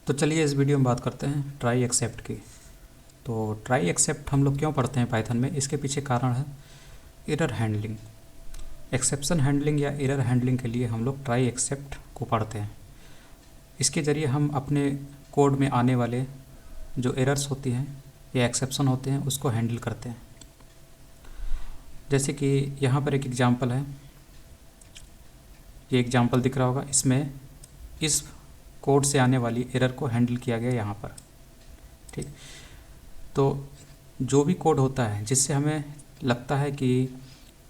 तो चलिए इस वीडियो में बात करते हैं ट्राई एक्सेप्ट की। तो ट्राई एक्सेप्ट हम लोग क्यों पढ़ते हैं पाइथन में, इसके पीछे कारण है एरर हैंडलिंग। एक्सेप्शन हैंडलिंग या एरर हैंडलिंग के लिए हम लोग ट्राई एक्सेप्ट को पढ़ते हैं। इसके ज़रिए हम अपने कोड में आने वाले जो एरर्स होती हैं या एक्सेप्शन होते हैं उसको हैंडल करते हैं। जैसे कि यहाँ पर एक एग्जांपल है, ये एग्जांपल दिख रहा होगा, इसमें इस कोड से आने वाली एरर को हैंडल किया गया यहाँ पर। ठीक, तो जो भी कोड होता है जिससे हमें लगता है कि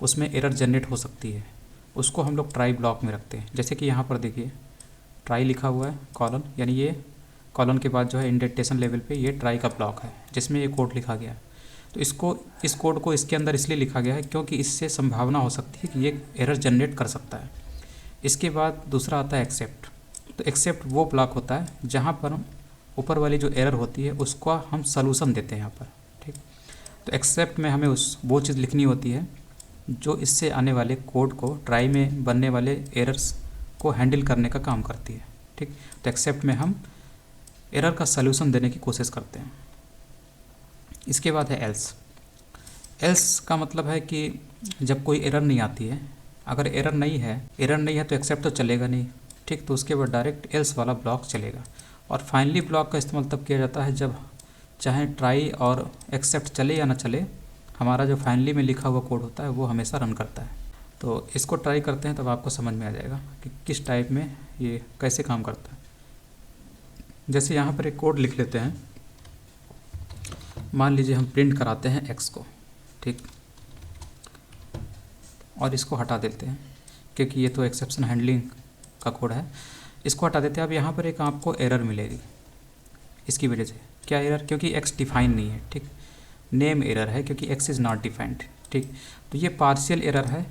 उसमें एरर जनरेट हो सकती है, उसको हम लोग ट्राई ब्लॉक में रखते हैं। जैसे कि यहाँ पर देखिए ट्राई लिखा हुआ है कॉलन, यानी ये कॉलन के बाद जो है इंडेंटेशन लेवल पे ये ट्राई का ब्लॉक है जिसमें ये कोड लिखा गया है। तो इस कोड को इसके अंदर इसलिए लिखा गया है क्योंकि इससे संभावना हो सकती है कि ये एरर जनरेट कर सकता है। इसके बाद दूसरा आता है एक्सेप्ट। तो एक्सेप्ट वो ब्लॉक होता है जहाँ पर ऊपर वाली जो एरर होती है उसका हम सलूशन देते हैं यहाँ पर। ठीक, तो एक्सेप्ट में हमें वो चीज़ लिखनी होती है जो इससे आने वाले कोड को, ट्राई में बनने वाले एरर्स को हैंडल करने का काम करती है। ठीक, तो एक्सेप्ट में हम एरर का सलूशन देने की कोशिश करते हैं। इसके बाद है एल्स। एल्स का मतलब है कि जब कोई एरर नहीं आती है, अगर एरर नहीं है तो एक्सेप्ट तो चलेगा नहीं। ठीक, तो उसके बाद डायरेक्ट एल्स वाला ब्लॉक चलेगा। और फाइनली ब्लॉक का इस्तेमाल तब किया जाता है जब चाहे ट्राई और एक्सेप्ट चले या ना चले, हमारा जो फाइनली में लिखा हुआ कोड होता है वो हमेशा रन करता है। तो इसको ट्राई करते हैं तब आपको समझ में आ जाएगा कि किस टाइप में ये कैसे काम करता है। जैसे यहाँ पर एक कोड लिख लेते हैं, मान लीजिए हम प्रिंट कराते हैं एक्स को। ठीक, और इसको हटा देते हैं क्योंकि ये तो एक्सेप्शन हैंडलिंग का कोड है, इसको हटा देते हैं। अब यहाँ पर एक आपको एरर मिलेगी इसकी वजह से। क्या एरर? क्योंकि एक्स डिफाइन नहीं है। ठीक, नेम एरर है क्योंकि एक्स इज़ नॉट डिफाइंड। ठीक, तो ये पार्शियल एरर है।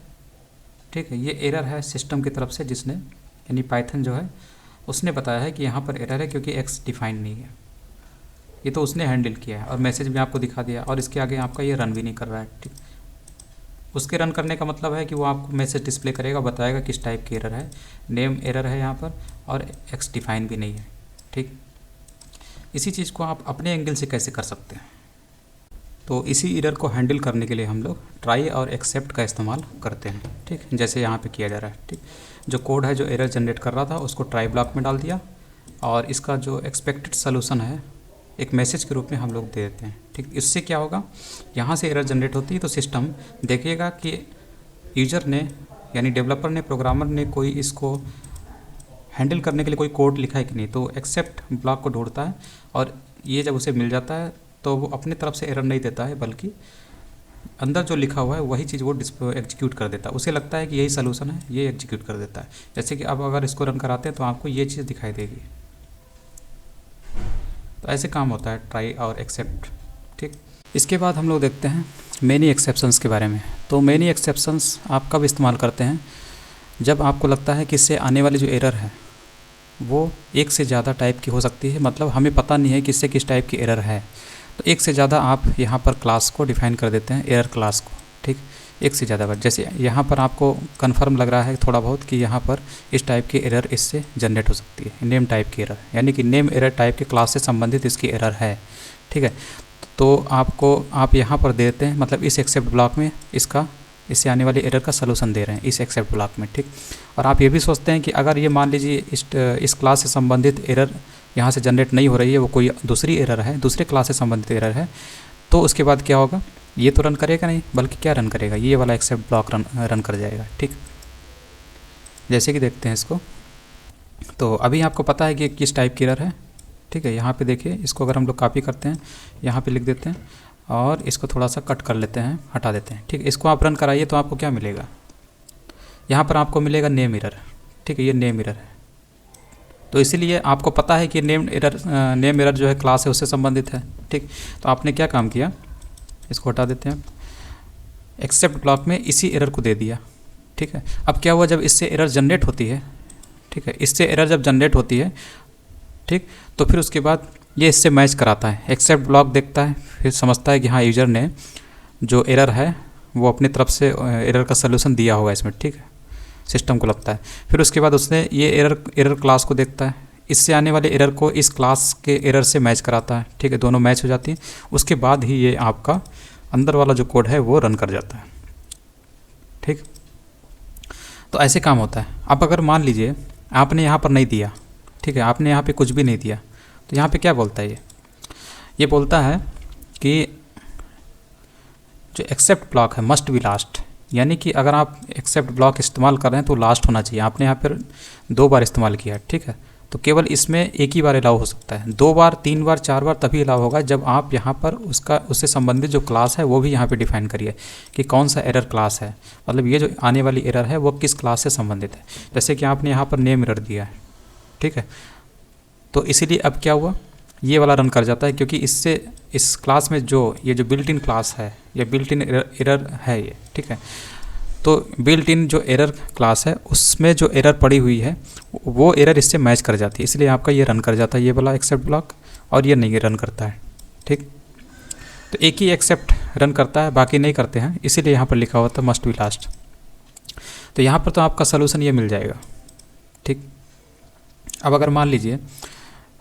ठीक है, ये एरर है सिस्टम की तरफ से, जिसने यानी पाइथन जो है उसने बताया है कि यहाँ पर एरर है क्योंकि एक्स डिफाइन नहीं है। ये तो उसने हैंडल किया है और मैसेज भी आपको दिखा दिया, और इसके आगे आपका ये रन भी नहीं कर रहा है। ठीक, उसके रन करने का मतलब है कि वो आपको मैसेज डिस्प्ले करेगा, बताएगा किस टाइप की एरर है। नेम एरर है यहाँ पर और एक्स डिफाइन भी नहीं है। ठीक, इसी चीज़ को आप अपने एंगल से कैसे कर सकते हैं? तो इसी एरर को हैंडल करने के लिए हम लोग ट्राई और एक्सेप्ट का इस्तेमाल करते हैं। ठीक, जैसे यहाँ पे किया जा रहा है। ठीक, जो कोड है जो एरर जनरेट कर रहा था उसको ट्राई ब्लॉक में डाल दिया, और इसका जो एक्सपेक्टेड सोल्यूशन है एक मैसेज के रूप में हम लोग दे देते हैं। ठीक, इससे क्या होगा, यहाँ से एरर जनरेट होती है तो सिस्टम देखेगा कि यूजर ने यानी डेवलपर ने, प्रोग्रामर ने कोई इसको हैंडल करने के लिए कोई कोड लिखा है कि नहीं। तो एक्सेप्ट ब्लॉक को ढूंढता है, और ये जब उसे मिल जाता है तो वो अपने तरफ से एरर नहीं देता है, बल्कि अंदर जो लिखा हुआ है वही चीज़ वो एग्जीक्यूट कर देता है। उसे लगता है कि यही सलूशन है, ये एग्जीक्यूट कर देता है। जैसे कि अब अगर इसको रन कराते हैं तो आपको ये चीज़ दिखाई देगी। तो ऐसे काम होता है ट्राई और एक्सेप्ट। ठीक, इसके बाद हम लोग देखते हैं मैनी एक्सेप्शंस के बारे में। तो मैनी एक्सेप्शंस आप कब इस्तेमाल करते हैं? जब आपको लगता है कि इससे आने वाली जो एरर है वो एक से ज़्यादा टाइप की हो सकती है, मतलब हमें पता नहीं है कि इससे किस टाइप की एरर है। तो एक से ज़्यादा आप यहाँ पर क्लास को डिफाइन कर देते हैं, एरर क्लास को। ठीक, एक से ज़्यादा बार। जैसे यहाँ पर आपको कन्फर्म लग रहा है थोड़ा बहुत कि यहाँ पर इस टाइप की एरर इससे जनरेट हो सकती है, नेम टाइप की एरर, यानी कि नेम एरर टाइप के क्लास से संबंधित इसकी एरर है। ठीक है, तो आप यहाँ पर देते हैं, मतलब इस एक्सेप्ट ब्लॉक में इससे आने वाली एरर का सलूशन दे रहे हैं इस एक्सेप्ट ब्लॉक में। ठीक, और आप ये भी सोचते हैं कि अगर ये मान लीजिए इस क्लास से संबंधित एरर यहाँ से जनरेट नहीं हो रही है, वो कोई दूसरी एरर है, दूसरे क्लास से संबंधित एरर है, तो उसके बाद क्या होगा, ये तो रन करेगा नहीं, बल्कि क्या रन करेगा, ये वाला एक्सेप्ट ब्लॉक रन कर जाएगा। ठीक, जैसे कि देखते हैं इसको। तो अभी आपको पता है कि किस टाइप की एरर है। ठीक है, यहाँ पे देखिए, इसको अगर हम लोग कॉपी करते हैं, यहाँ पे लिख देते हैं और इसको थोड़ा सा कट कर लेते हैं, हटा देते हैं। ठीक, इसको आप रन कराइए तो आपको क्या मिलेगा, यहाँ पर आपको मिलेगा नेम एरर। ठीक है, ये नेम एरर है। तो इसीलिए आपको पता है कि नेम एरर जो है क्लास है उससे संबंधित है। ठीक, तो आपने क्या काम किया, इसको हटा देते हैं, एक्सेप्ट ब्लॉक में इसी एरर को दे दिया। ठीक है, अब क्या हुआ, जब इससे एरर जनरेट होती है, ठीक है, इससे एरर जब जनरेट होती है, ठीक, तो फिर उसके बाद ये इससे मैच कराता है। एक्सेप्ट ब्लॉक देखता है, फिर समझता है कि हाँ यूजर ने जो एरर है वो अपनी तरफ से एरर का सलूशन दिया होगा इसमें। ठीक है, सिस्टम को लगता है। फिर उसके बाद उसने ये एरर क्लास को देखता है, इससे आने वाले एरर को इस क्लास के एरर से मैच कराता है, ठीक है, दोनों मैच हो जाती हैं, उसके बाद ही ये आपका अंदर वाला जो कोड है वो रन कर जाता है, ठीक। तो ऐसे काम होता है। अब अगर मान लीजिए आपने यहाँ पर नहीं दिया, ठीक है, आपने यहाँ पे कुछ भी नहीं दिया, तो यहाँ पे क्या बोलता है ये बोलता है कि जो एक्सेप्ट ब्लॉक है मस्ट बी लास्ट, यानी कि अगर आप एक्सेप्ट ब्लॉक इस्तेमाल कर रहे हैं तो लास्ट होना चाहिए। आपने यहाँ पर 2 बार इस्तेमाल किया, ठीक है, तो केवल इसमें एक ही बार अलाउ हो सकता है। 2 बार, 3 बार, 4 बार तभी अलाउ होगा जब आप यहाँ पर उससे संबंधित जो क्लास है वो भी यहाँ पे डिफाइन करिए कि कौन सा एरर क्लास है, मतलब ये जो आने वाली एरर है वो किस क्लास से संबंधित है। जैसे कि आपने यहाँ पर नेम एरर दिया है, ठीक है, तो इसीलिए अब क्या हुआ, ये वाला रन कर जाता है, क्योंकि इससे इस क्लास में जो ये जो बिल्ट इन क्लास है, ये बिल्ट इन एरर है ये, ठीक है, तो बिल्ट इन जो एरर क्लास है उसमें जो एरर पड़ी हुई है वो एरर इससे मैच कर जाती है, इसलिए आपका ये रन कर जाता है ये वाला एक्सेप्ट ब्लॉक, और ये नहीं रन करता है, ठीक। तो एक ही एक्सेप्ट रन करता है, बाकी नहीं करते हैं, इसीलिए यहाँ पर लिखा हुआ था मस्ट बी लास्ट। तो यहाँ पर तो आपका सोल्यूशन ये मिल जाएगा, ठीक। अब अगर मान लीजिए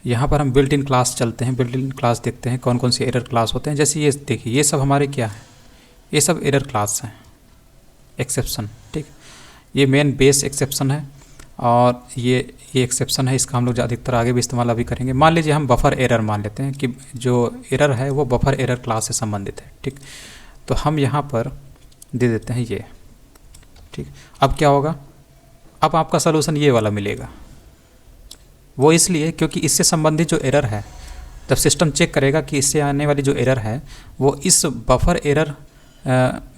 यहाँ पर हम बिल्ट इन क्लास चलते हैं, बिल्ट इन क्लास देखते हैं कौन कौन से एरर क्लास होते हैं। जैसे ये देखिए, ये सब हमारे क्या है, ये सब एरर क्लास हैं, एक्सेप्शन, ठीक। ये मेन बेस एक्सेप्शन है, और ये एक्सेप्शन है, इसका हम लोग अधिकतर आगे भी इस्तेमाल अभी करेंगे। मान लीजिए हम बफर एरर मान लेते हैं कि जो एरर है वो बफर एरर क्लास से संबंधित है, ठीक। तो हम यहाँ पर दे देते हैं ये, ठीक। अब क्या होगा, अब आपका सोल्यूशन ये वाला मिलेगा। वो इसलिए क्योंकि इससे संबंधित जो एरर है, जब सिस्टम चेक करेगा कि इससे आने वाली जो एरर है वो इस बफर एरर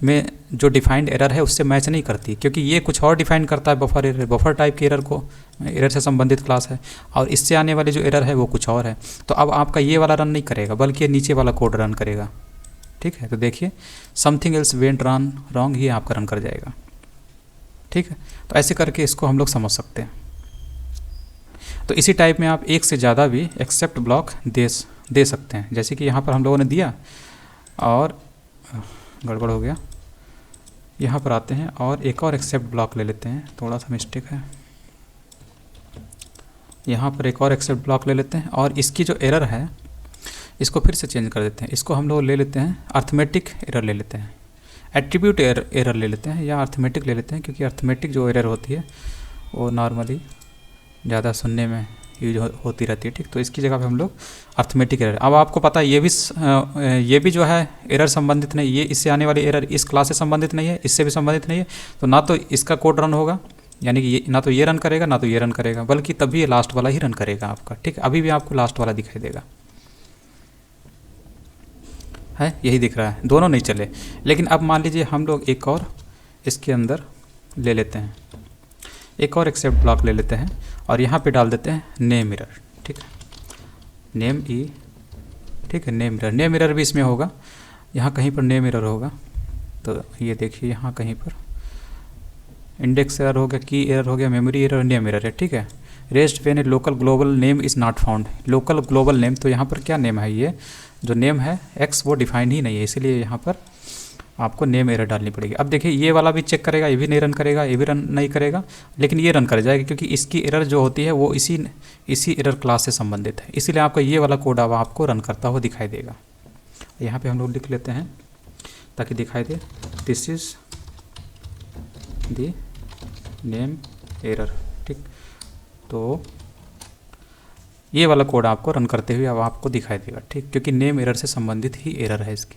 में जो डिफाइंड एरर है उससे मैच नहीं करती, क्योंकि ये कुछ और डिफाइन करता है बफर एरर, बफर टाइप के एरर को, एरर से संबंधित क्लास है, और इससे आने वाली जो एरर है वो कुछ और है। तो अब आपका ये वाला रन नहीं करेगा, बल्कि नीचे वाला कोड रन करेगा, ठीक है। तो देखिए something else went run wrong ही आपका रन कर जाएगा, ठीक है। तो ऐसे करके इसको हम लोग समझ सकते हैं। तो इसी टाइप में आप एक से ज़्यादा भी एक्सेप्ट ब्लॉक दे सकते हैं। जैसे कि यहाँ पर हम लोगों ने दिया और गड़बड़ हो गया, यहाँ पर आते हैं और एक और एक्सेप्ट ब्लॉक ले लेते हैं, थोड़ा सा मिस्टेक है, यहाँ पर एक और एक्सेप्ट ब्लॉक ले लेते हैं और इसकी जो एरर है इसको फिर से चेंज कर देते हैं। इसको हम लोग ले लेते हैं अर्थमेटिक एरर ले लेते हैं, एट्रीब्यूट एरर ले लेते हैं, या अर्थमेटिक ले लेते हैं, क्योंकि अर्थमेटिक जो एरर होती है वो नॉर्मली ज़्यादा सुनने में यूज होती रहती है, ठीक। तो इसकी जगह पे हम लोग अर्थमेटिक एरर। अब आपको पता है ये भी जो है एरर संबंधित नहीं, ये इससे आने वाली एरर इस क्लास से संबंधित नहीं है, इससे भी संबंधित नहीं है, तो ना तो इसका कोड रन होगा, यानी कि ये ना तो ये रन करेगा ना तो ये रन करेगा, बल्कि तभी ये लास्ट वाला ही रन करेगा आपका, ठीक। अभी भी आपको लास्ट वाला दिखाई देगा, है यही दिख रहा है, दोनों नहीं चले। लेकिन अब मान लीजिए हम लोग एक और इसके अंदर ले लेते हैं, एक और एक्सेप्ट ब्लॉक ले लेते हैं और यहाँ पे डाल देते हैं नेम एरर, ठीक है, नेम ई, ठीक है, नेम एरर भी इसमें होगा, यहाँ कहीं पर नेम एरर होगा। तो ये देखिए यहाँ कहीं पर इंडेक्स एरर हो गया, की एरर हो गया, मेमोरी एरर, नेम एरर है, ठीक है। Rest when A local global name is not found, local global name, तो यहाँ पर क्या नेम है, ये जो नेम है एक्स वो डिफाइन ही नहीं है, इसीलिए यहाँ पर आपको नेम एरर डालनी पड़ेगी। अब देखिए ये वाला भी चेक करेगा, ये भी नहीं रन करेगा, ये भी रन नहीं करेगा, लेकिन ये रन कर जाएगा क्योंकि इसकी एरर जो होती है वो इसी एरर क्लास से संबंधित है, इसीलिए आपका ये वाला कोड अब आपको रन करता हुआ दिखाई देगा। यहाँ पे हम लोग लिख लेते हैं ताकि दिखाई दे, this is the name error, ठीक। तो ये वाला कोड आपको रन करते हुए अब आपको दिखाई देगा, ठीक, क्योंकि नेम एरर से संबंधित ही एरर है इसकी।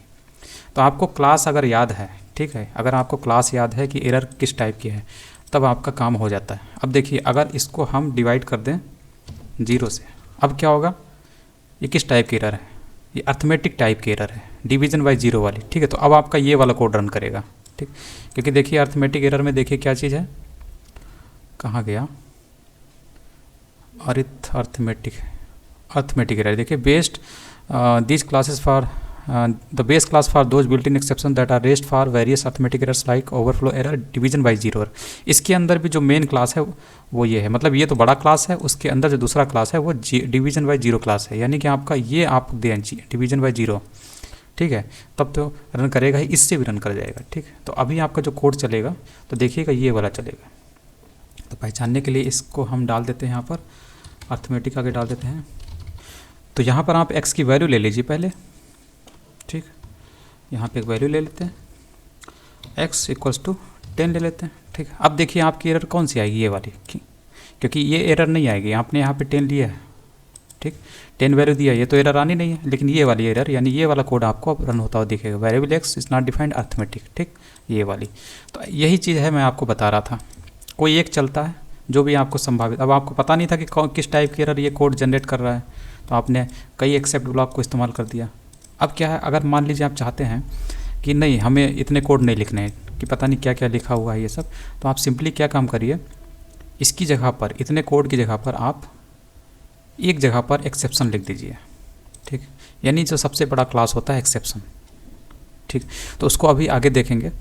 तो आपको क्लास अगर याद है, ठीक है, अगर आपको क्लास याद है कि एरर किस टाइप की है, तब आपका काम हो जाता है। अब देखिए अगर इसको हम डिवाइड कर दें 0 से, अब क्या होगा, ये किस टाइप की एरर है, ये अर्थमेटिक टाइप की एरर है, डिवीजन बाय 0 वाली, ठीक है। तो अब आपका ये वाला कोड रन करेगा, ठीक, क्योंकि देखिए अर्थमेटिक एरर में देखिए क्या चीज़ है, कहाँ गया, अर्थमेटिक एरर, देखिए based these classes for the base class for those built-in exceptions that are raised for various arithmetic errors like overflow error, division by 0 error। इसके अंदर भी जो मेन क्लास है वो ये है, मतलब ये तो बड़ा क्लास है, उसके अंदर जो दूसरा क्लास है वो डिवीजन बाय 0 क्लास है, यानी कि आपका ये आप दें डिवीजन बाय 0, ठीक है, तब तो रन करेगा ही, इससे भी रन कर जाएगा, ठीक। तो अभी आपका जो कोड चलेगा तो देखिएगा ये वाला चलेगा। तो पहचानने के लिए इसको हम डाल देते हैं यहाँ पर अर्थमेटिक आगे डाल देते हैं। तो यहाँ पर आप x की वैल्यू ले लीजिए पहले, ठीक। यहाँ पे एक वैल्यू ले लेते हैं, x = 10 ले लेते हैं, ठीक। अब देखिए आपकी एरर कौन सी आएगी, ये वाली, क्योंकि ये एरर नहीं आएगी, आपने यहाँ पे 10 लिया है, ठीक, 10 वैल्यू दिया, ये तो एरर आनी नहीं है। लेकिन ये वाली एरर यानी ये वाला कोड आपको अब रन होता हुआ दिखेगा, variable x is not defined arithmetic, ठीक, ये वाली। तो यही चीज़ है, मैं आपको बता रहा था, कोई एक चलता है जो भी आपको संभावित। अब आपको पता नहीं था कि किस टाइप की एरर ये कोड जनरेट कर रहा है, तो आपने कई एक्सेप्ट ब्लॉक को इस्तेमाल कर दिया। अब क्या है, अगर मान लीजिए आप चाहते हैं कि नहीं हमें इतने कोड नहीं लिखने हैं, कि पता नहीं क्या क्या लिखा हुआ है ये सब, तो आप सिंपली क्या काम करिए, इसकी जगह पर, इतने कोड की जगह पर आप एक जगह पर एक्सेप्शन लिख दीजिए, ठीक। यानी जो सबसे बड़ा क्लास होता है एक्सेप्शन, ठीक। तो उसको अभी आगे देखेंगे।